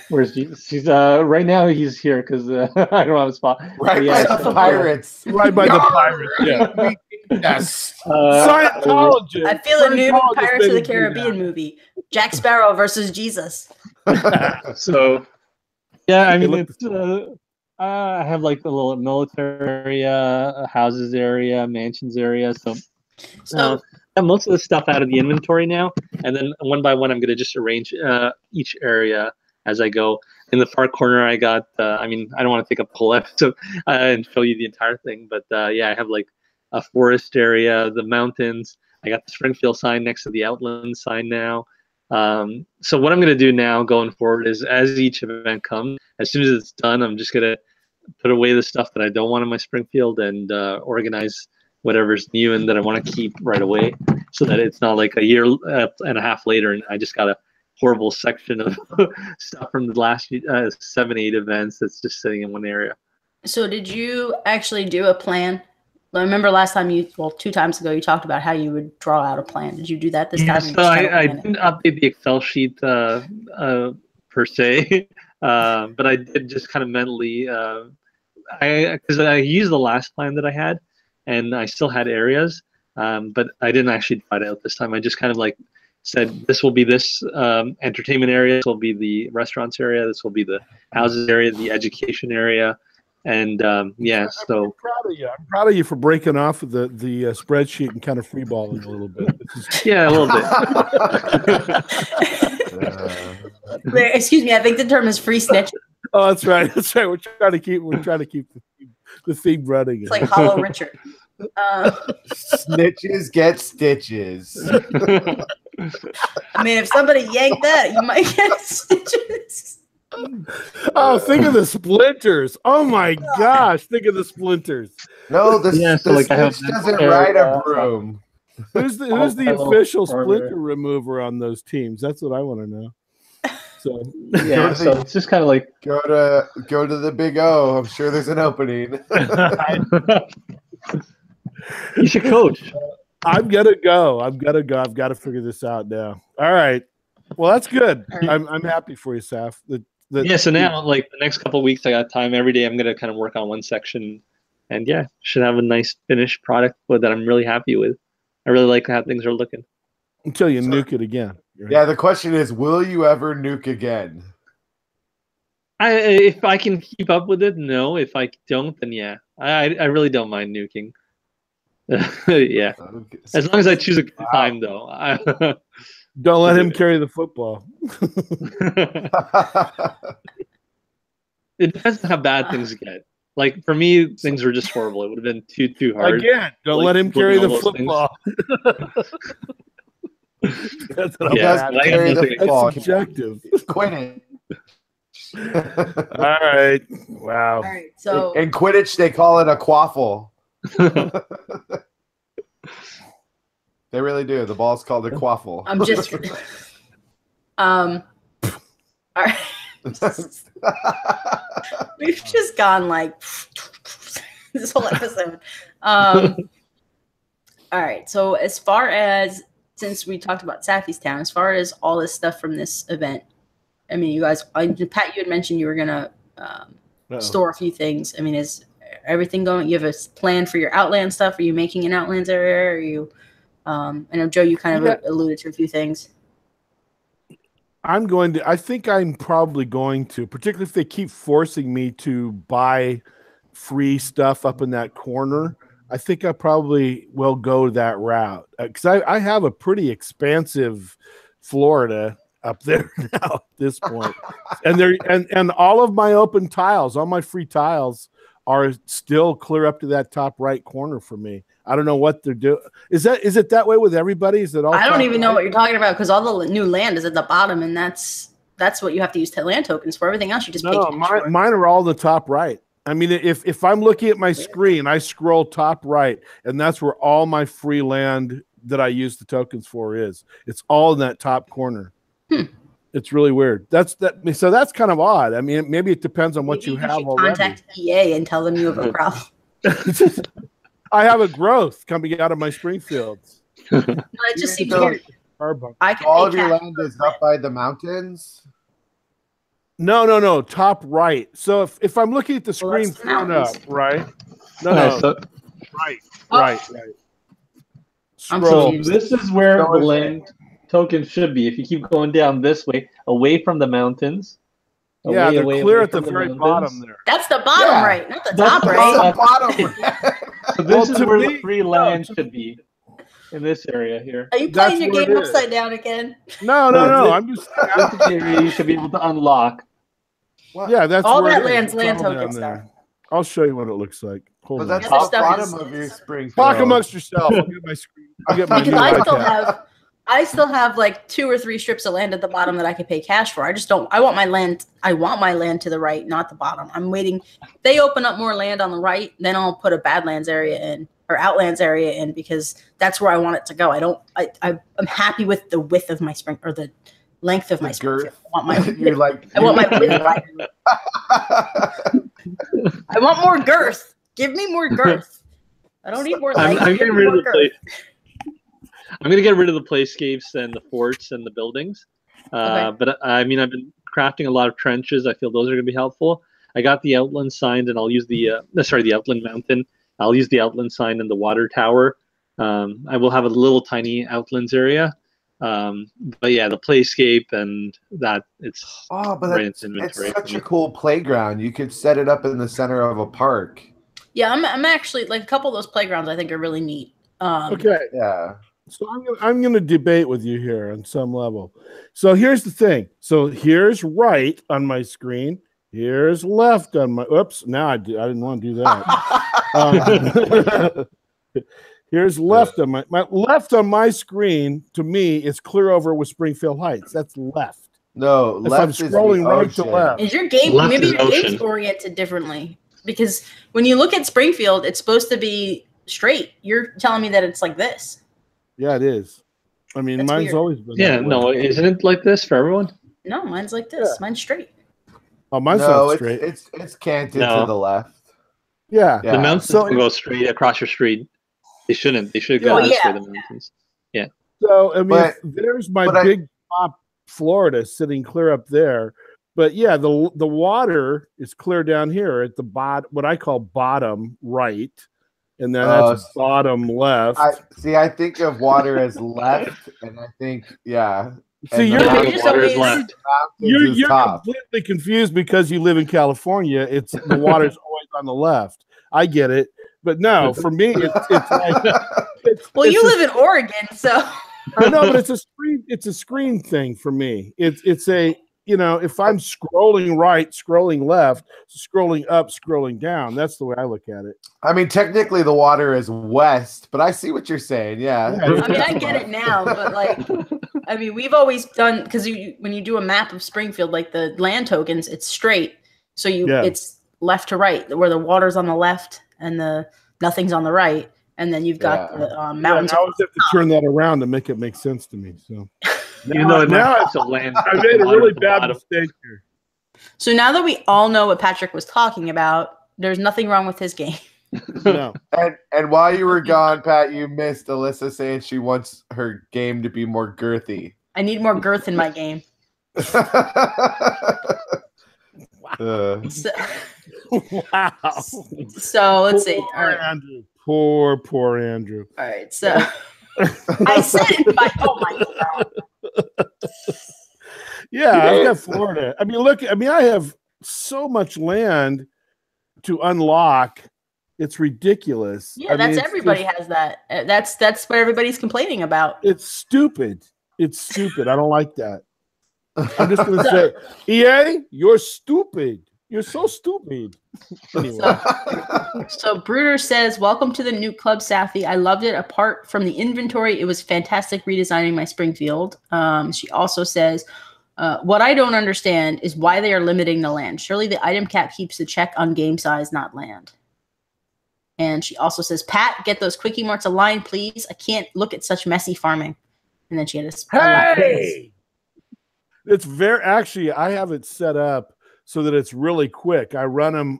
where's Jesus? He's right now he's here because I don't have a spot. Right by the pirates. Right by the pirates. Yeah. Yes. Scientologist. I feel a new Pirates of the Caribbean movie. Jack Sparrow versus Jesus. So, yeah, I mean, it's I have like a little military area, a houses area, mansions area. So I have most of the stuff out of the inventory now, and then one by one, I'm going to just arrange each area as I go. In the far corner, I got. I mean, I don't want to take up the whole episode and show you the entire thing, but yeah, I have like a forest area, the mountains. I got the Springfield sign next to the Outland sign now. So what I'm going to do now going forward is as each event comes, as soon as it's done, I'm just going to put away the stuff that I don't want in my Springfield and organize whatever's new and that I want to keep right away, so that it's not like a year and a half later and I just got a horrible section of stuff from the last 7, 8 events that's just sitting in one area. So did you actually do a plan? I remember last time 2 times ago, you talked about how you would draw out a plan. Did you do that this time? So I didn't update the Excel sheet per se, but I did just kind of mentally, because I used the last plan that I had, and I still had areas, but I didn't actually divide it out this time. I just kind of like said, this will be this entertainment area, this will be the restaurants area, this will be the houses area, the education area. And yeah, so I'm proud of you. I'm proud of you for breaking off of the spreadsheet and kind of freeballing a little bit. Yeah, a little bit. Excuse me, I think the term is free snitch. Oh, that's right. That's right. We're trying to keep the theme running. It's like Hollow Richard. Snitches get stitches. I mean, if somebody yanked that, you might get stitches. Oh, think of the splinters. Oh my gosh, think of the splinters. No, the snitch doesn't ride a broom. Who's the official splinter remover on those teams? That's what I want to know. So yeah, so it's just kind of like go to the Big O. I'm sure there's an opening. You should coach. I'm gonna go. I've got to figure this out now. All right. Well, that's good. I'm happy for you, Saf. Yeah, so now, like the next couple of weeks, I got time every day. I'm going to kind of work on one section, and yeah, should have a nice finished product that I'm really happy with. I really like how things are looking. Until you nuke it again. Yeah, the question is, will you ever nuke again? If I can keep up with it, no. If I don't, then yeah. I really don't mind nuking. Yeah, okay. As long as I choose a good time, though. Don't let him carry the football. It depends on how bad things get. Like for me, things were just horrible. It would have been too hard. Again, don't let him carry the football. That's what carry the football. That's subjective. Quit it. All right. Wow. All right. So in Quidditch, they call it a quaffle. They really do. The ball's called a quaffle. I'm just all right. We've just gone like this whole episode. All right. So as far as, since we talked about Safi's Town, as far as all this stuff from this event, I mean, you guys, Pat, you had mentioned you were gonna store a few things. I mean, is everything going? You have a plan for your Outland stuff? Are you making an Outlands area? Are you? I know, Joe, you kind of alluded to a few things. I think I'm probably going to, particularly if they keep forcing me to buy free stuff up in that corner, I think I probably will go that route. Because I have a pretty expansive Florida up there now at this point. and all of my open tiles, all my free tiles are still clear up to that top right corner for me. I don't know what they're doing. Is it that way with everybody? Is it all? I don't even know what you're talking about, because all the new land is at the bottom, and that's what you have to use land tokens for. Everything else you just pay cash for. Mine are all the top right. I mean, if I'm looking at my screen, I scroll top right, and that's where all my free land that I use the tokens for is. It's all in that top corner. It's really weird. So that's kind of odd. I mean, maybe it depends on what you have already. Contact EA and tell them you have a problem. I have a growth coming out of my Springfields. No, it just seems weird. All of your land is up by the mountains? No. Top right. So if I'm looking at the screen front up, right? No. Right. So this is where the land token should be. If you keep going down this way, away from the mountains. Yeah, they're clear at the very bottom there. That's the bottom right, not the top right. That's the bottom right. So this is where the free land should be. In this area here. Are you playing your game upside down again? No. I'm just. This is the area you should be able to unlock. What? Yeah, that's all that land's land tokens there. I'll show you what it looks like. Hold on. That's the bottom of your Springfield. Talk amongst yourself. I'll get my screen. Because I still have like 2 or 3 strips of land at the bottom that I could pay cash for. I just don't. I want my land to the right, not the bottom. I'm waiting. If they open up more land on the right, then I'll put a Badlands area in. Or Outlands area in, because that's where I want it to go. I'm happy with the width of my spring, or the length of my Springfield. I want my width right. I want more girth. Give me more girth. I don't need more length. I'm getting rid of the place. I'm going to get rid of the playscapes and the forts and the buildings. Okay. But I mean, I've been crafting a lot of trenches. I feel those are going to be helpful. I got the outland signed, and I'll use the outland mountain. I'll use the outland sign in the water tower. I will have a little tiny outlands area. But yeah, the playscape and that, it's it's such a cool playground. You could set it up in the center of a park. Yeah, I'm actually like a couple of those playgrounds I think are really neat. Okay. Yeah. So I'm gonna debate with you here on some level. So here's the thing. So here's right on my screen. Here's left on my. Oops! Now I didn't want to do that. Here's left on my left on my screen. To me, is clear over with Springfield Heights. That's left. No, if left I'm scrolling right to left. Is your game maybe your game's oriented differently? Because when you look at Springfield, it's supposed to be straight. You're telling me that it's like this. Yeah, it is. I mean, that's mine's weird. Always been. Yeah, no, isn't it like this for everyone? No, mine's like this. Yeah. Mine's straight. Oh, mine's not straight. It's canted to the left. Yeah. The mountains don't go straight across your street. They shouldn't. They should go this way, the mountains. Yeah. So, I mean, there's my big top Florida sitting clear up there. But yeah, the water is clear down here at the bottom, what I call bottom right. And then that's bottom left. I think of water as left, and I think, See, you're left. You're completely confused because you live in California. It's the water's always on the left. I get it, but no, for me, it's like. You live in Oregon, so. I know, but it's a screen thing for me. It's a if I'm scrolling right, scrolling left, scrolling up, scrolling down. That's the way I look at it. I mean, technically the water is west, but I see what you're saying. Yeah. I mean, I get it now, but like, I mean, we've always done, because when you do a map of Springfield, like the land tokens, it's straight. So it's left to right, where the water's on the left and the nothing's on the right. And then you've got the mountains. I always have to turn that around to make it make sense to me. So now I made a really bad mistake here. So now that we all know what Patrick was talking about, there's nothing wrong with his game. No. And while you were gone, Pat, you missed Alyssa saying she wants her game to be more girthy. I need more girth in my game. Wow. So let's see. All right. Andrew. Poor Andrew. All right, so I said it by my God. Yeah, I've got Florida. I mean, I have so much land to unlock. It's ridiculous. Yeah, everybody has that. That's what everybody's complaining about. It's stupid. I don't like that. I'm just gonna say, EA, you're stupid. You're so stupid. Anyway. So Bruder says, welcome to the new club, Safi. I loved it. Apart from the inventory, it was fantastic redesigning my Springfield. She also says, what I don't understand is why they are limiting the land. Surely the item cap keeps the check on game size, not land. And she also says, Pat, get those quickie marks aligned, please. I can't look at such messy farming. And then she had a hey! It's actually, I have it set up so that it's really quick. I run them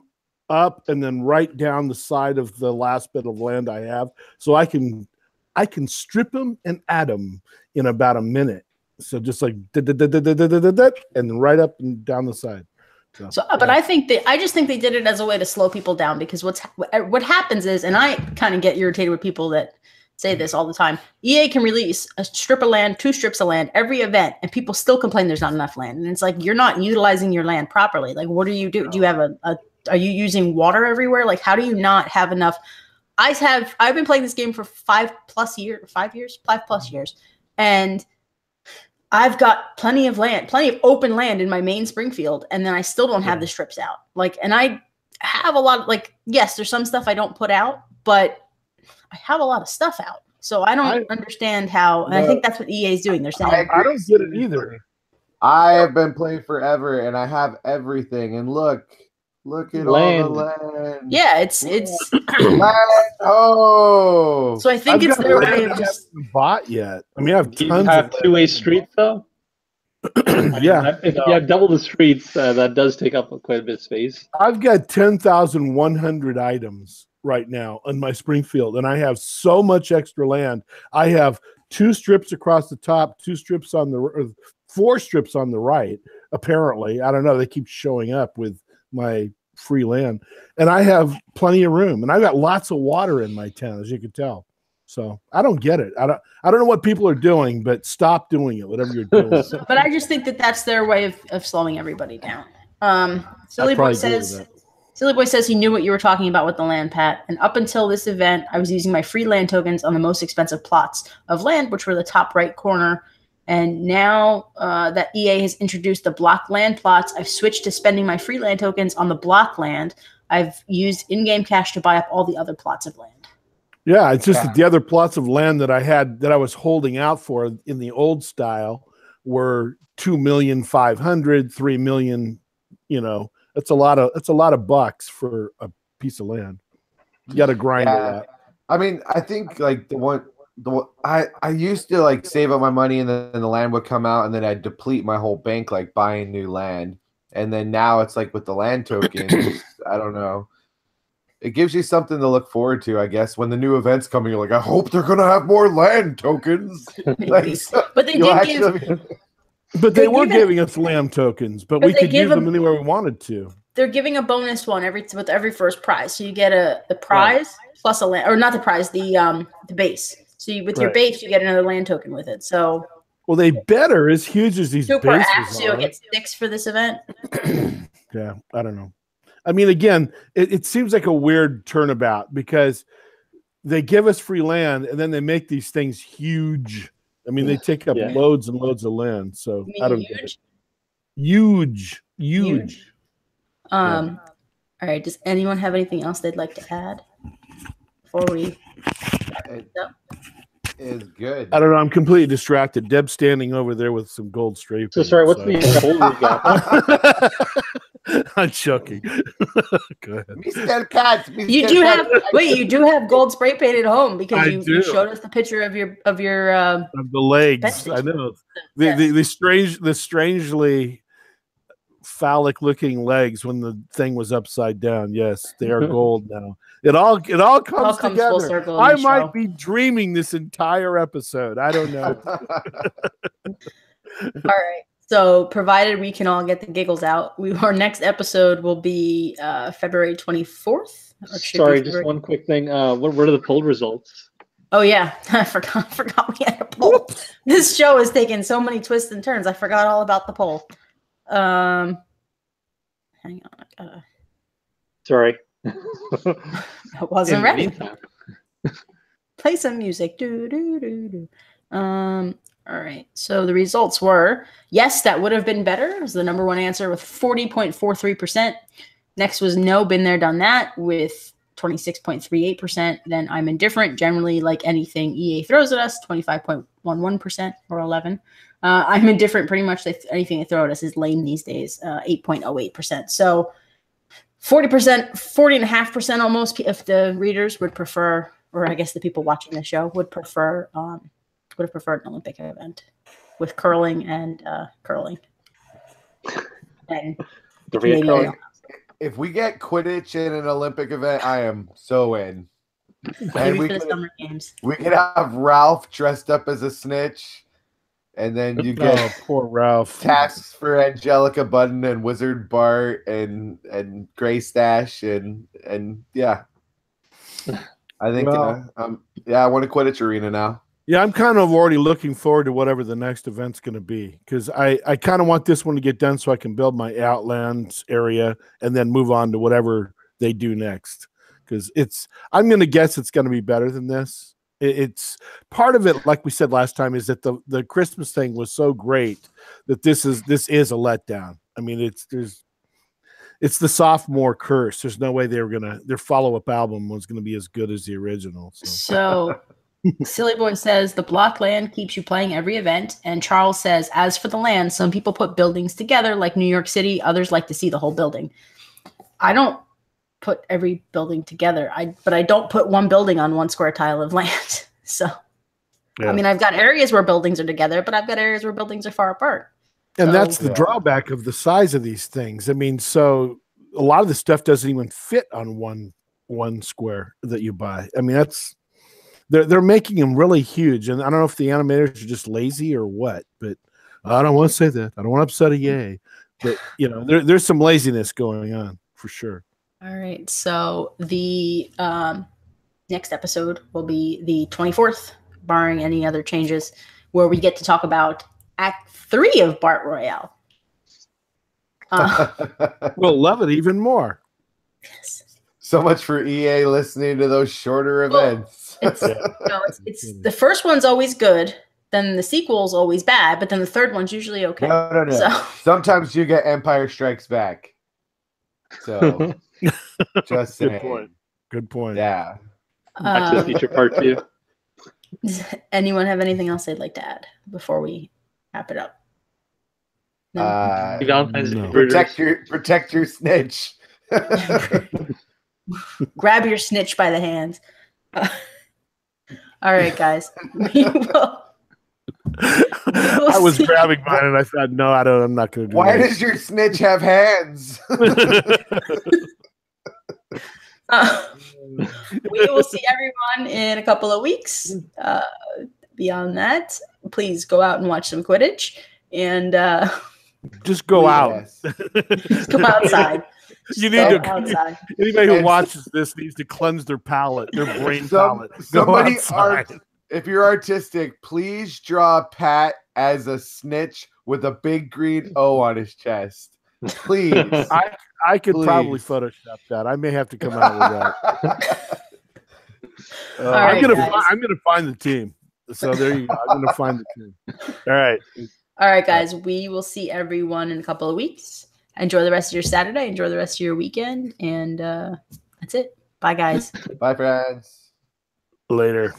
up and then right down the side of the last bit of land I have. So I can strip them and add them in about a minute. So just like, and right up and down the side. But I just think they did it as a way to slow people down, because what happens is, and I kind of get irritated with people that say this all the time. EA can release a strip of land, 2 strips of land every event, and people still complain there's not enough land. And it's like, you're not utilizing your land properly. Like, what do you do? Do you have are you using water everywhere? Like, how do you not have enough? I've been playing this game for 5+ years, and I've got plenty of land, plenty of open land in my main Springfield, and then I still don't have the strips out. Like, and I have a lot of, like, yes, there's some stuff I don't put out, but I have a lot of stuff out. So I don't understand how, and I think that's what EA is doing. They're saying, I don't get it either. I have been playing forever, and I have everything. And look at all the land. Yeah, it's land. Oh, so I think it's their way of just bought yet. I mean, I have tons. You have 2-way streets though. Yeah, if you have double the streets, that does take up quite a bit of space. I've got 10,100 items right now in my Springfield, and I have so much extra land. I have 2 strips across the top, 2 strips on the 4 strips on the right. Apparently, I don't know. They keep showing up with my free land, and I have plenty of room, and I've got lots of water in my town, as you can tell. So I don't get it. I don't know what people are doing, but stop doing it, whatever you're doing. But I just think that that's their way of slowing everybody down. Silly Boy says he knew what you were talking about with the land, Pat. And up until this event, I was using my free land tokens on the most expensive plots of land, which were the top right corner. And now that EA has introduced the block land plots, I've switched to spending my free land tokens on the block land. I've used in-game cash to buy up all the other plots of land. Yeah, it's just that the other plots of land that I was holding out for in the old style were 2,500,000, 3 million. You know, it's a lot of bucks for a piece of land. You got to grind a lot. I mean, I think like I used to like save up my money, and then the land would come out, and then I'd deplete my whole bank like buying new land. And then now it's like with the land tokens, I don't know. It gives you something to look forward to, I guess. When the new event's coming, you're like, I hope they're gonna have more land tokens. Like, but they did But they were giving us land tokens, but we could use them anywhere we wanted to. They're giving a bonus one with every first prize. So you get the prize plus a land, or not the prize, the base. So with your base, you get another land token with it. So they better, as huge as these Super bases you'll get 6 for this event. Yeah, I don't know. I mean, again, it seems like a weird turnabout, because they give us free land and then they make these things huge. I mean, they take up loads and loads of land. So I don't get it. Huge. All right. Does anyone have anything else they'd like to add before we? Is good. I don't know. I'm completely distracted. Deb's standing over there with some gold straight. So sorry, what's the hole we got? I'm joking. Go ahead. Mr. Cat. You do have gold spray paint at home, because you showed us the picture of the legs. I know. The strangely phallic looking legs when the thing was upside down. Yes, they are gold now. It all comes together. Full circle. I might be dreaming this entire episode. I don't know. All right. So, provided we can all get the giggles out, our next episode will be February 24th. Sorry, just one quick thing. What are the poll results? Oh yeah, I forgot we had a poll. Whoops. This show has taken so many twists and turns. I forgot all about the poll. Hang on. Sorry. I wasn't ready. Play some music. All right. So the results were, yes, that would have been better. It was the number one answer with 40.43%. Next was no, been there, done that with 26.38%. Then I'm indifferent, generally like anything EA throws at us, 25.11% or 11. I'm indifferent, pretty much anything they throw at us is lame these days, 8.08%. So 40%, 40.5% almost if the readers would prefer, or I guess the people watching the show would have preferred an Olympic event with curling and curling. And maybe if we get Quidditch in an Olympic event, I am so in. And we for the summer games. We could have Ralph dressed up as a snitch, and then you get poor Ralph. Tasks for Angelica Button and Wizard Bart and Gray Stash and yeah. I think I want to Quidditch arena now. Yeah, I'm kind of already looking forward to whatever the next event's going to be, because I kind of want this one to get done so I can build my Outlands area and then move on to whatever they do next. Because I'm going to guess it's going to be better than this. It's part of it, like we said last time, is that the Christmas thing was so great that this is a letdown. I mean, it's the sophomore curse. There's no way their follow-up album was going to be as good as the original. So Silly Boy says the block land keeps you playing every event, and Charles says, as for the land, some people put buildings together like New York City, others like to see the whole building. I don't put every building together, but I don't put one building on one square tile of land. So yeah. I mean, I've got areas where buildings are together, but I've got areas where buildings are far apart. And that's the drawback of the size of these things. I mean, so a lot of the stuff doesn't even fit on one square that you buy. I mean, they're making them really huge, and I don't know if the animators are just lazy or what, but I don't want to say that. I don't want to upset a yay, but there's some laziness going on for sure. All right, so the next episode will be the 24th, barring any other changes, where we get to talk about Act 3 of Bart Royale. We'll love it even more. Yes. So much for EA listening to those shorter events. It's the first one's always good, then the sequel's always bad, but then the third one's usually okay. No. So. Sometimes you get Empire Strikes Back. So just saying. Good point. Yeah. Back to the Future Part 2. Does anyone have anything else they'd like to add before we wrap it up? No. No. Protect your snitch. Grab your snitch by the hands. All right, guys. I was grabbing mine and I thought, no, I'm not going to do Why that. does your snitch have hands? We will see everyone in a couple of weeks. Beyond that, please go out and watch some Quidditch and just go out. Just go outside. You need to outside. Anybody who watches this needs to cleanse their palate, their brain palate. Somebody if you're artistic, please draw Pat as a snitch with a big green O on his chest. Please. I could probably Photoshop that. I may have to come out with that. I'm gonna find the team. So there you go. I'm gonna find the team. All right. All right, guys. We will see everyone in a couple of weeks. Enjoy the rest of your Saturday. Enjoy the rest of your weekend. And that's it. Bye, guys. Bye, friends. Later.